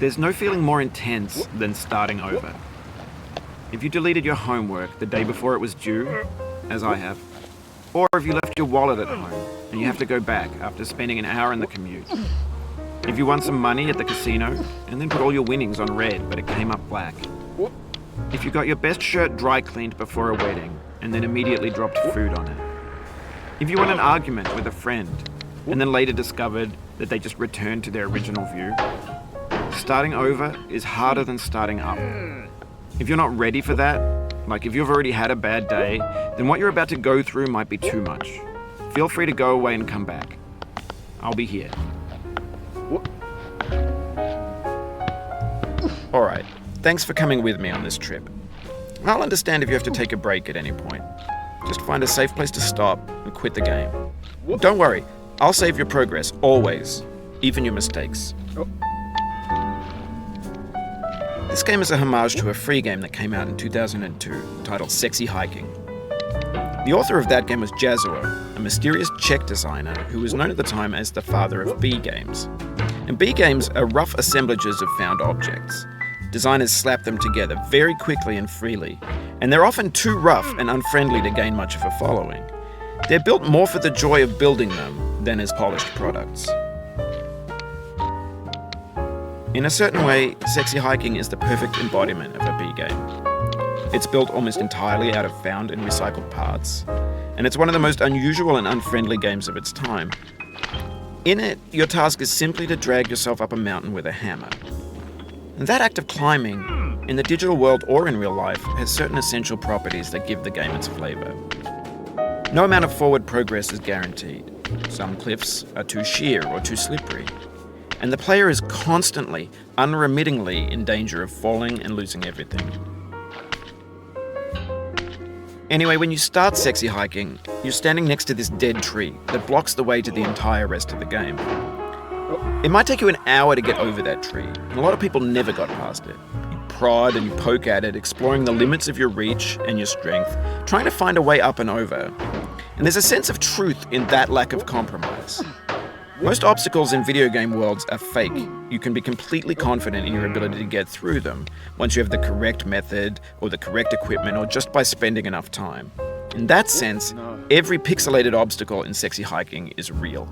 There's no feeling more intense than starting over. If you deleted your homework the day before it was due, as I have, or if you left your wallet at home and you have to go back after spending an hour in the commute. If you won some money at the casino and then put all your winnings on red but it came up black. If you got your best shirt dry cleaned before a wedding and then immediately dropped food on it. If you won an argument with a friend and then later discovered that they just returned to their original view. Starting over is harder than starting up. If you're not ready for that, like if you've already had a bad day, then what you're about to go through might be too much. Feel free to go away and come back. I'll be here. Alright, thanks for coming with me on this trip. I'll understand if you have to take a break at any point. Just find a safe place to stop and quit the game. Don't worry, I'll save your progress, always. Even your mistakes. This game is a homage to a free game that came out in 2002, titled Sexy Hiking. The author of that game was Jazor, a mysterious Czech designer who was known at the time as the father of B games. And B games are rough assemblages of found objects. Designers slap them together very quickly and freely, and they're often too rough and unfriendly to gain much of a following. They're built more for the joy of building them than as polished products. In a certain way, Sexy Hiking is the perfect embodiment of a B game. It's built almost entirely out of found and recycled parts, and it's one of the most unusual and unfriendly games of its time. In it, your task is simply to drag yourself up a mountain with a hammer. And that act of climbing, in the digital world or in real life, has certain essential properties that give the game its flavor. No amount of forward progress is guaranteed. Some cliffs are too sheer or too slippery. And the player is constantly, unremittingly in danger of falling and losing everything. Anyway, when you start Sexy Hiking, you're standing next to this dead tree that blocks the way to the entire rest of the game. It might take you an hour to get over that tree, and a lot of people never got past it. You prod and you poke at it, exploring the limits of your reach and your strength, trying to find a way up and over. And there's a sense of truth in that lack of compromise. Most obstacles in video game worlds are fake. You can be completely confident in your ability to get through them once you have the correct method or the correct equipment or just by spending enough time. In that sense, every pixelated obstacle in Sexy Hiking is real.